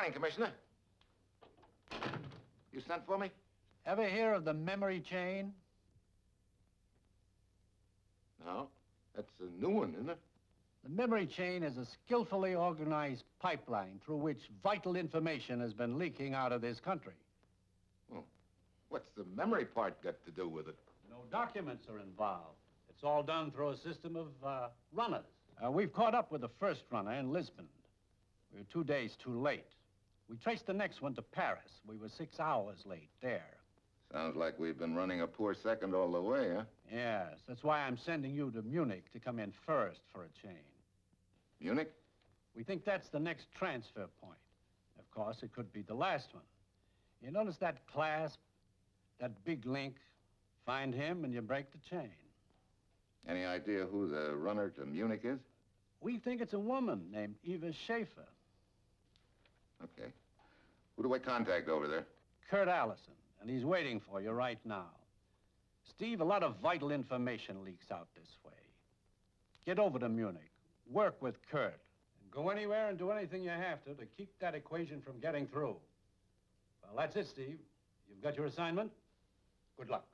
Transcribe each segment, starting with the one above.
morning, Commissioner. You sent for me? Ever hear of the memory chain? No. That's a new one, isn't it? The memory chain is a skillfully organized pipeline through which vital information has been leaking out of this country. Well, what's the memory part got to do with it? No documents are involved. It's all done through a system of runners. We've caught up with the first runner in Lisbon. We were 2 days too late. We traced the next one to Paris. We were 6 hours late there. Sounds like we've been running a poor second all the way, huh? Yes, that's why I'm sending you to Munich to come in first for a chain. Munich? We think that's the next transfer point. Of course, it could be the last one. You notice that clasp, that big link? Find him and you break the chain. Any idea who the runner to Munich is? We think it's a woman named Eva Schaefer. Okay. Who do I contact over there? Kurt Allison, and he's waiting for you right now. Steve, a lot of vital information leaks out this way. Get over to Munich, work with Kurt, and go anywhere and do anything you have to keep that equation from getting through. Well, that's it, Steve. You've got your assignment. Good luck.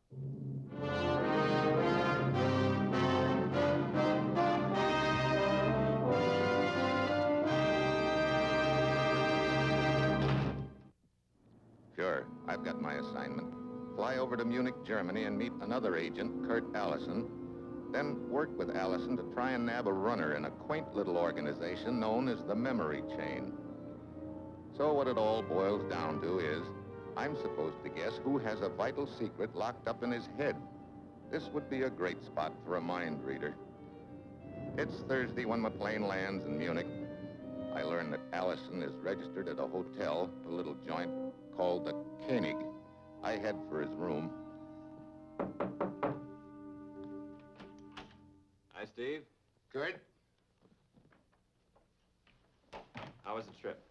Sure, I've got my assignment. Fly over to Munich, Germany, and meet another agent, Kurt Allison. Then work with Allison to try and nab a runner in a quaint little organization known as the Memory Chain. So what it all boils down to is, I'm supposed to guess who has a vital secret locked up in his head. This would be a great spot for a mind reader. It's Thursday when my plane lands in Munich. I learn that Allison is registered at a hotel, a little joint called the Koenig. I head for his room. Hi, Steve. Kurt? How was the trip?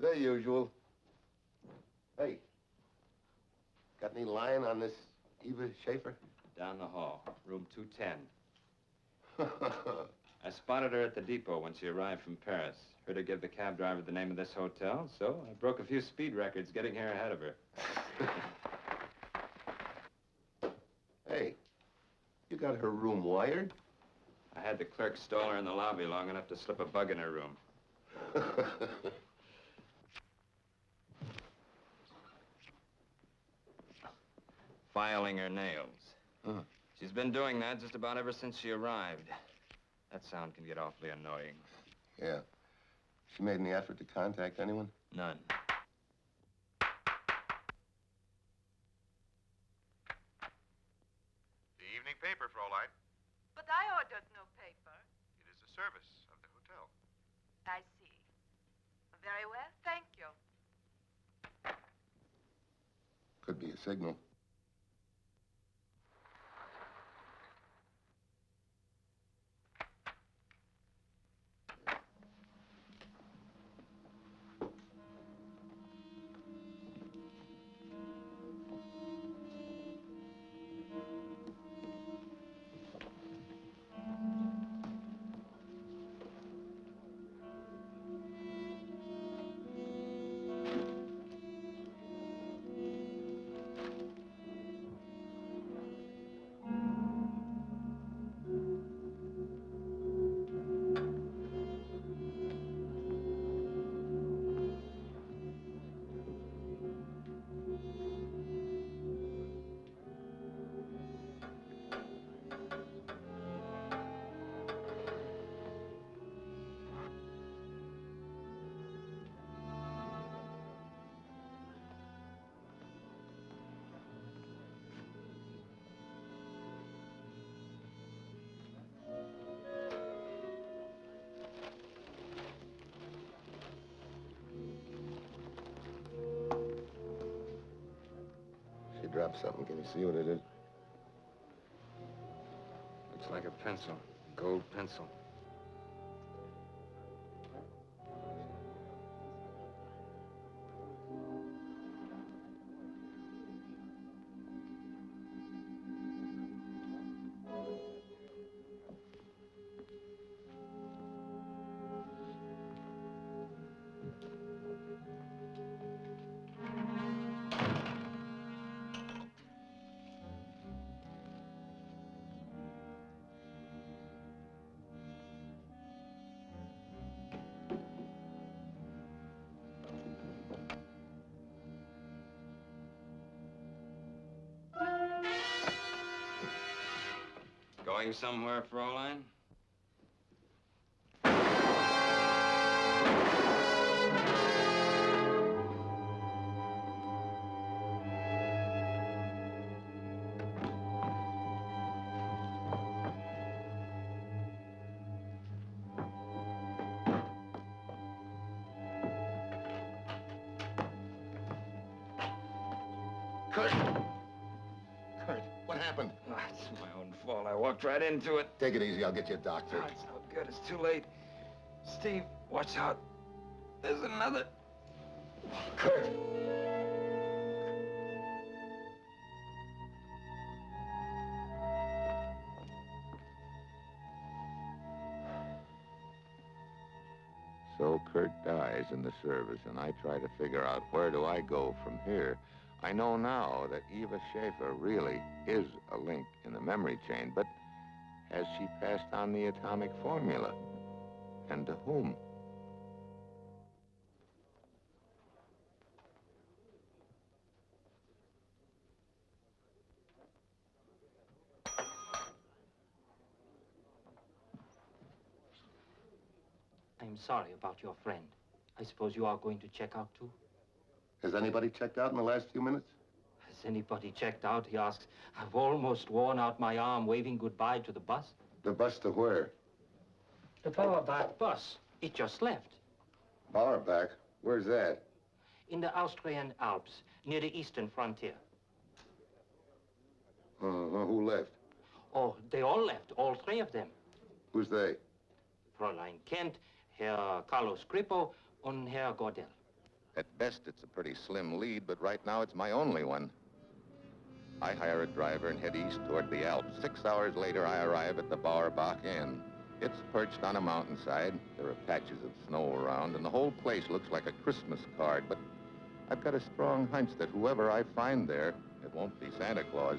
The usual. Hey, got any line on this Eva Schaefer? Down the hall, room 210. I spotted her at the depot when she arrived from Paris. Heard her give the cab driver the name of this hotel, so I broke a few speed records getting here ahead of her. Hey, you got her room wired? I had the clerk stall her in the lobby long enough to slip a bug in her room. Filing her nails. Huh. She's been doing that just about ever since she arrived. That sound can get awfully annoying. Yeah. She made any effort to contact anyone? None. The evening paper, Fraulein. But I ordered no paper. It is a service of the hotel. I see. Very well, thank you. Could be a signal. Dropped something. Can you see what it is? Looks like a pencil. A gold pencil. going somewhere, Fraulein? Kurt! Kurt, what happened? Oh, it's my own fault. I walked right into it. Take it easy. I'll get you a doctor. Oh, it's no good. It's too late. Steve, watch out. There's another. Kurt! So Kurt dies in the service, and I try to figure out where do I go from here. I know now that Eva Schaefer really is a link in the memory chain, but has she passed on the atomic formula? And to whom? I'm sorry about your friend. I suppose you are going to check out, too? Has anybody checked out in the last few minutes? Has anybody checked out, he asks. I've almost worn out my arm waving goodbye to the bus. The bus to where? The Bauerbach bus. It just left. Bauerbach? Where's that? In the Austrian Alps, near the eastern frontier. Who left? Oh, they all left, all three of them. Who's they? Fräulein Kent, Herr Carlos Grippo, and Herr Gordel. At best, it's a pretty slim lead, but right now it's my only one. I hire a driver and head east toward the Alps. 6 hours later, I arrive at the Bauerbach Inn. It's perched on a mountainside. There are patches of snow around, and the whole place looks like a Christmas card, but I've got a strong hunch that whoever I find there, it won't be Santa Claus.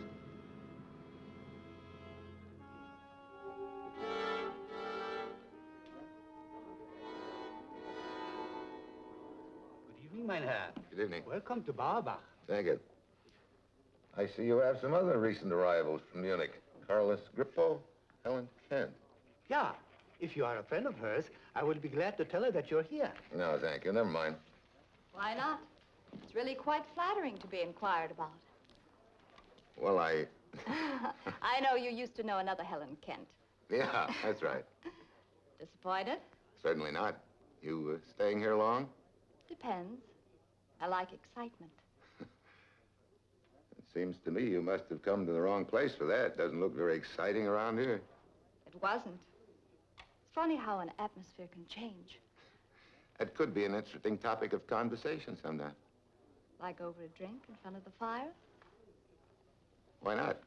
Good evening, mein Herr. Good evening. Welcome to Bauerbach. Thank you. I see you have some other recent arrivals from Munich. Carlos Grippo, Helen Kent. Yeah, if you are a friend of hers, I will be glad to tell her that you're here. No, thank you. Never mind. Why not? It's really quite flattering to be inquired about. Well, I know you used to know another Helen Kent. Yeah, that's right. Disappointed? Certainly not. You staying here long? Depends. I like excitement. It seems to me you must have come to the wrong place for that. Doesn't look very exciting around here. It wasn't. It's funny how an atmosphere can change. That could be an interesting topic of conversation sometime. Like over a drink in front of the fire? Why not?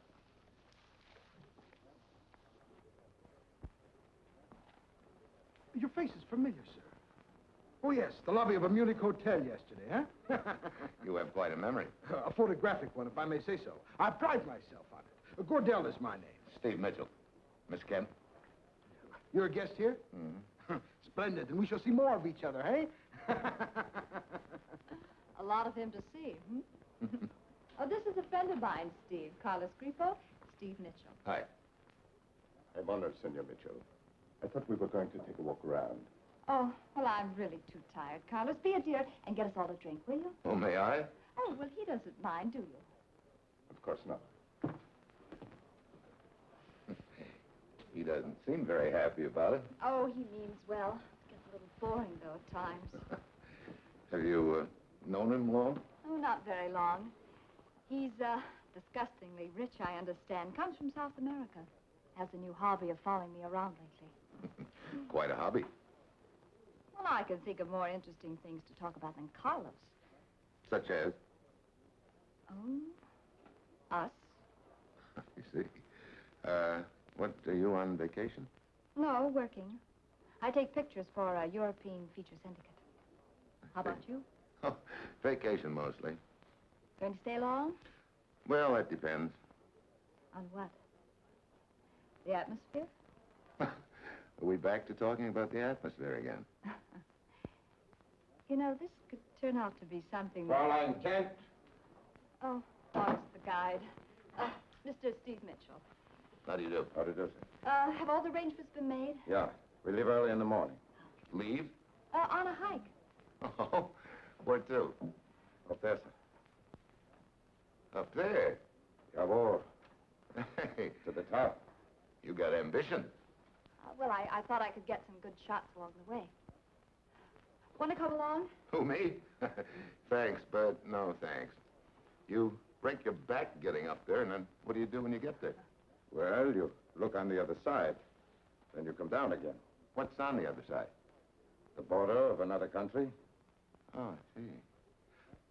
Your face is familiar, sir. Oh, yes, the lobby of a Munich hotel yesterday, huh? You have quite a memory. A photographic one, if I may say so. I pride myself on it. Gordel is my name. Steve Mitchell. Miss Kent? You're a guest here? Mm-hmm. Splendid, and we shall see more of each other, hey? A lot of him to see, Oh, this is a friend of mine, Steve. Carlos Grippo, Steve Mitchell. Hi. I'm honored, Senor Mitchell. I thought we were going to take a walk around. Oh, well, I'm really too tired. Carlos, be a dear and get us all a drink, will you? Oh, may I? Oh, well, he doesn't mind, do you? Of course not. He doesn't seem very happy about it. Oh, he means well. It gets a little boring, though, at times. Have you known him long? Oh, not very long. He's, disgustingly rich, I understand. Comes from South America. Has a new hobby of following me around lately. Quite a hobby. Well, I can think of more interesting things to talk about than Carlos. Such as? Oh, us? You see. What, are you on vacation? No, working. I take pictures for a European feature syndicate. How about you? Oh, vacation mostly. Going to stay long? Well, that depends. On what? The atmosphere? Are we back to talking about the atmosphere again? You know, this could turn out to be something... Fraulein Kent. Oh, it's the guide. Mr. Steve Mitchell. How do you do? How do you do, sir? Have all the arrangements been made? Yeah. We leave early in the morning. Leave? On a hike. Oh, where to? Up there, sir. Up there. Jawohl. Hey, To the top. you got ambition. Well, I thought I could get some good shots along the way. Want to come along? Who, me? Thanks, but no thanks. You break your back getting up there, and then what do you do when you get there? Well, you look on the other side. Then you come down again. What's on the other side? The border of another country. Oh, I see.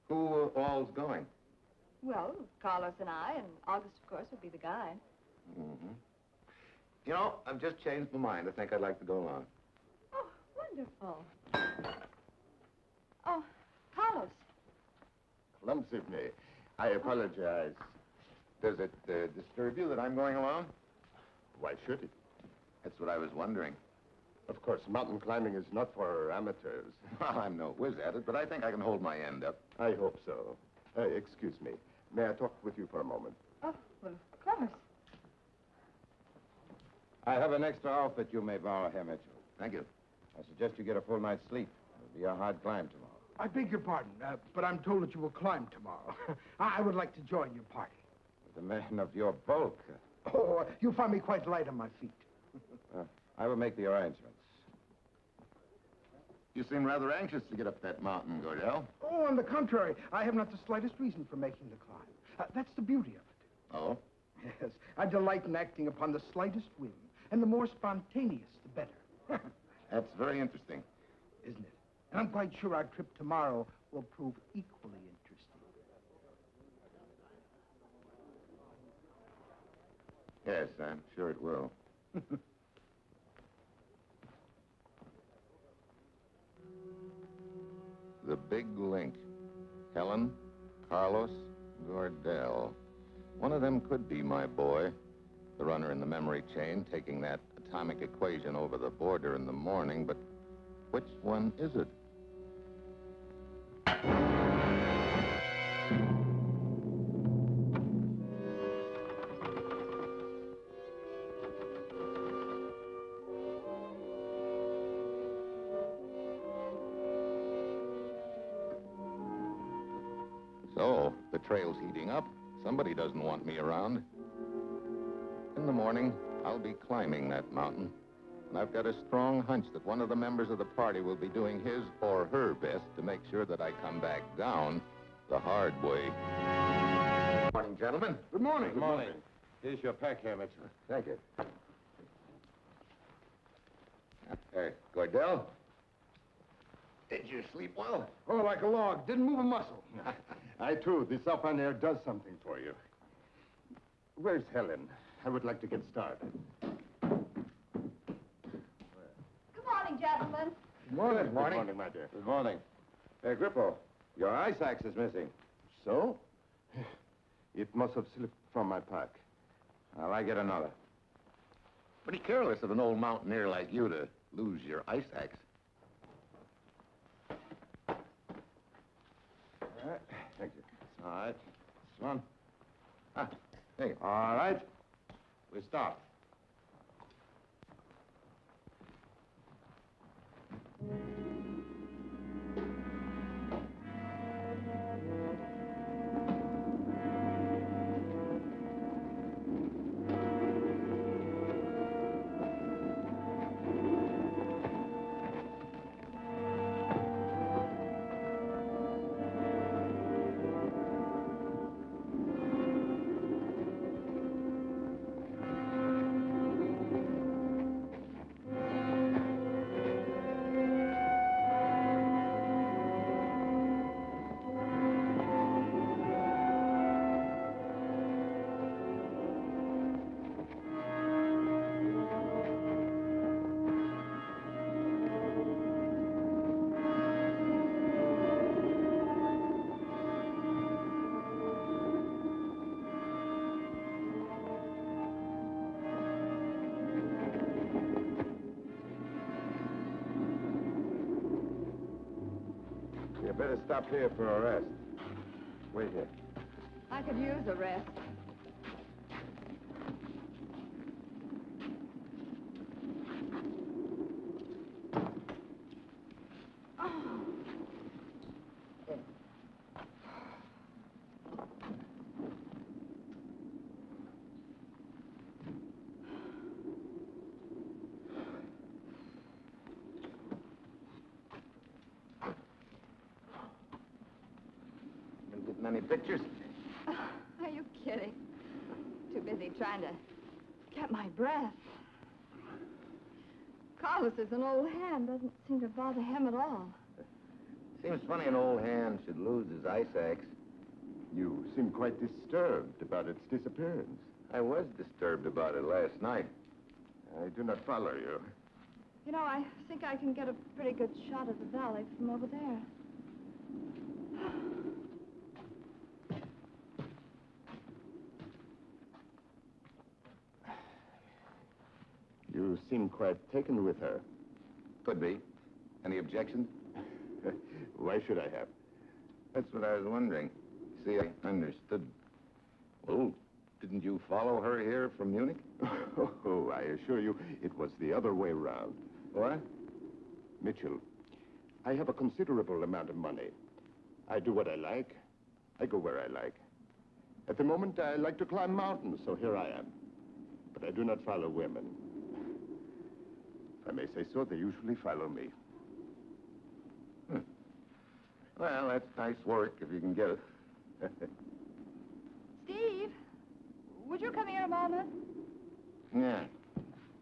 Who all's going? Well, Carlos and I, and August, of course, would be the guide. Mm-hmm. You know, I've just changed my mind. I think I'd like to go along. Oh, wonderful. Oh, Carlos. Clumsy of me. I apologize. Does it disturb you that I'm going along? Why should it? That's what I was wondering. Of course, mountain climbing is not for amateurs. Well, I'm no whiz at it, but I think I can hold my end up. I hope so. Excuse me. May I talk with you for a moment? Oh, well, of course. I have an extra outfit you may borrow here, Mitchell. Thank you. I suggest you get a full night's sleep. It'll be a hard climb tomorrow. I beg your pardon, but I'm told that you will climb tomorrow. I would like to join your party. With a man of your bulk, Oh, you'll find me quite light on my feet. I will make the arrangements. You seem rather anxious to get up that mountain, Gordell. Oh, on the contrary, I have not the slightest reason for making the climb. That's the beauty of it. Oh? Yes, I delight in acting upon the slightest whim, and the more spontaneous, the better. That's very interesting. Isn't it? And I'm quite sure our trip tomorrow will prove equally interesting. Yes, I'm sure it will. The big link. Helen, Carlos, Gordell. One of them could be my boy, the runner in the memory chain, taking that atomic equation over the border in the morning, but which one is it? So, the trail's heating up. Somebody doesn't want me around. In the morning, I'll be climbing that mountain. And I've got a strong hunch that one of the members of the party will be doing his or her best to make sure that I come back down the hard way. Good morning, gentlemen. Good morning. Good morning. Here's your pack here, Mitchell. Thank you. Gordell. Did you sleep well? Oh, like a log. Didn't move a muscle. I, too. This open air does something for you. Where's Helen? I would like to get started. Good morning, gentlemen. Good morning. Good morning, my dear. Good morning. Grippo, your ice axe is missing. So? It must have slipped from my pack. Well, I get another. Pretty careless of an old mountaineer like you to lose your ice axe. All right. Thank you. All right. This one. Ah, there you go. All right. We start. You better stop here for a rest. Wait here. I could use a rest. Getting any pictures? Are you kidding? Too busy trying to get my breath. Carlos is an old hand. Doesn't seem to bother him at all. Seems funny an old hand should lose his ice axe. You seem quite disturbed about its disappearance. I was disturbed about it last night. I do not follow you. You know, I think I can get a pretty good shot of the valley from over there. You seem quite taken with her. Could be. Any objections? Why should I have? That's what I was wondering. See, I understood. Well, didn't you follow her here from Munich? Oh, I assure you, it was the other way round. What? Mitchell, I have a considerable amount of money. I do what I like. I go where I like. At the moment, I like to climb mountains, so here I am. But I do not follow women. If I may say so, they usually follow me. Well, that's nice work if you can get it. Steve, would you come here a moment? Yeah.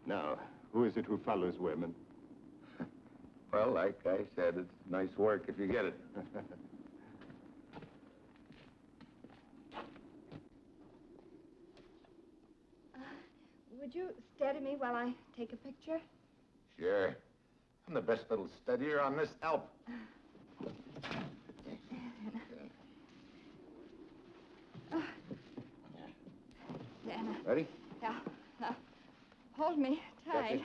Now, who is it who follows women? Well, like I said, it's nice work if you get it. Would you steady me while I take a picture? Sure. I'm the best little steadier on this Alp. Dana. Ready? Yeah. Now, hold me tight.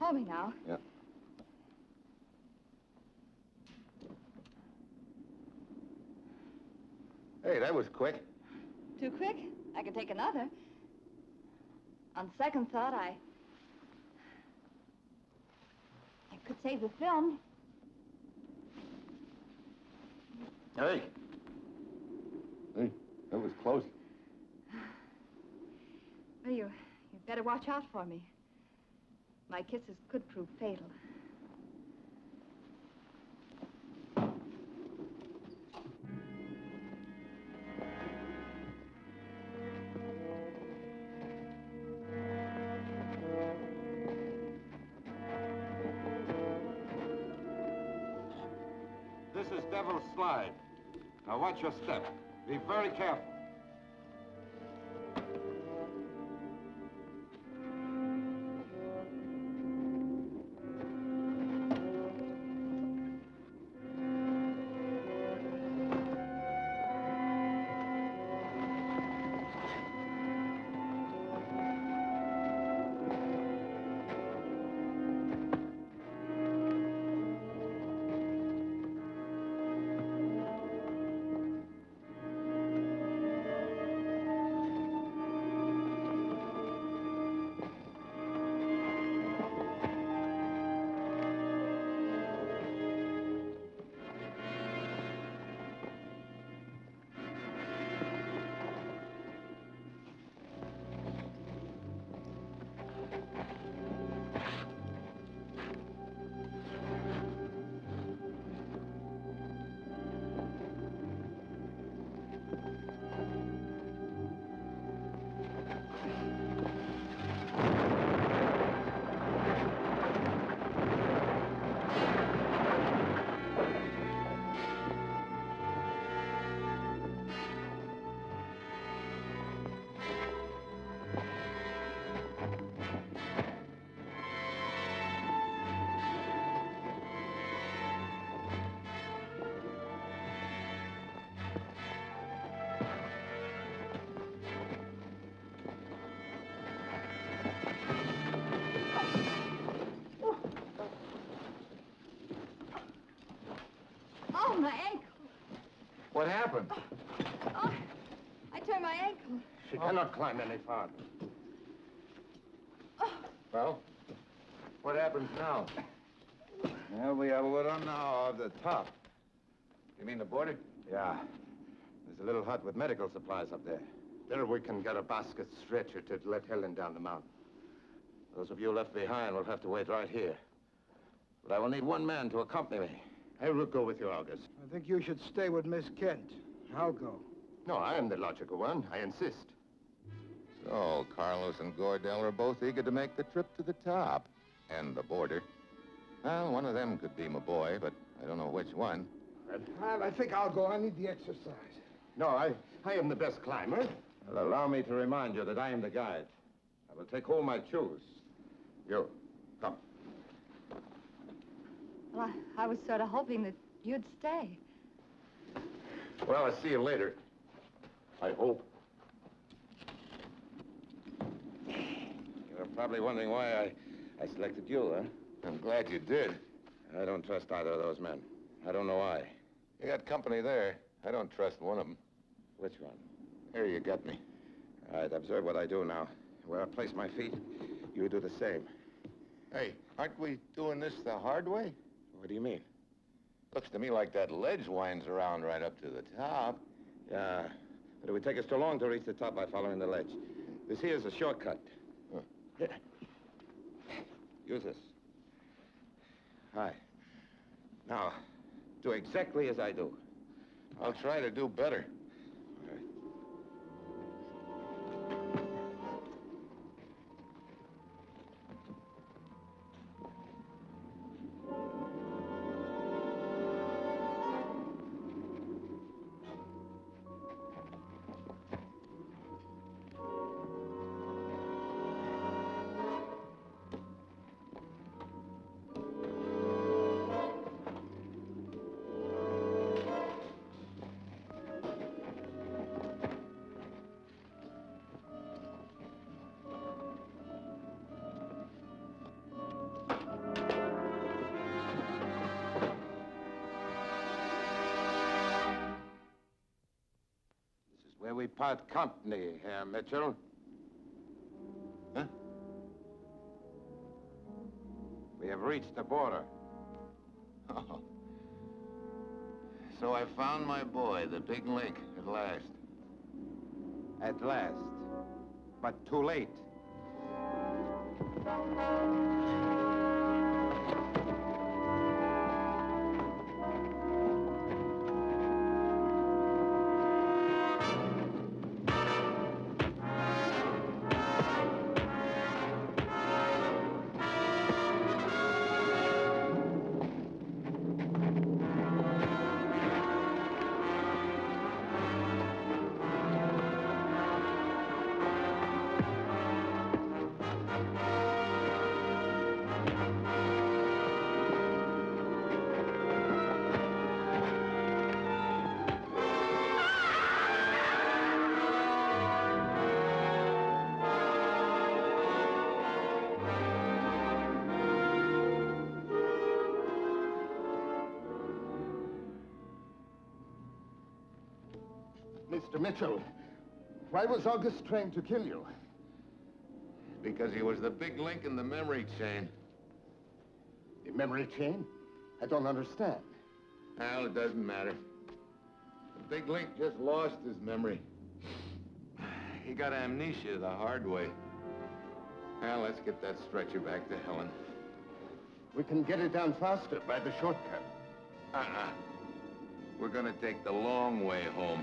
Hold me now. Yeah. Hey, that was quick. Too quick? I could take another. On second thought, I could save the film. Hey. Hey, that was close. Well, you'd better watch out for me. My kisses could prove fatal. This is Devil's Slide. Now watch your step. Be very careful. Oh, my ankle. What happened? Oh, I turned my ankle. She cannot climb any farther. Well, what happens now? Well, we have wood on now of the top. You mean the border? Yeah. There's a little hut with medical supplies up there. There we can get a basket stretcher to let Helen down the mountain. Those of you left behind will have to wait right here. But I will need one man to accompany me. I will go with you, August. I think you should stay with Miss Kent. I'll go. No, I am the logical one. I insist. So, Carlos and Gordell are both eager to make the trip to the top and the border. Well, one of them could be my boy, but I don't know which one. I think I'll go. I need the exercise. No, I am the best climber. Well, allow me to remind you that I am the guide. I will take whom I choose. You, come. Well, I was sort of hoping that you'd stay. Well, I'll see you later. I hope. You're probably wondering why I selected you, huh? I'm glad you did. I don't trust either of those men. I don't know why. You got company there. I don't trust one of them. Which one? There, you got me. All right, observe what I do now. Where I place my feet, you do the same. Hey, aren't we doing this the hard way? What do you mean? Looks to me like that ledge winds around right up to the top. Yeah, but it would take us too long to reach the top by following the ledge. This here's a shortcut. Huh. Here. Use this. Hi. Now, do exactly as I do. I'll try to do better. All right. Where we part company, Herr Mitchell. Huh? We have reached the border. Oh. So I found my boy, the big link, at last. At last. But too late. Mr. Mitchell, why was August trying to kill you? Because he was the big link in the memory chain. The memory chain? I don't understand. Well, it doesn't matter. The big link just lost his memory. He got amnesia the hard way. Well, let's get that stretcher back to Helen. We can get it down faster by the shortcut. We're gonna take the long way home.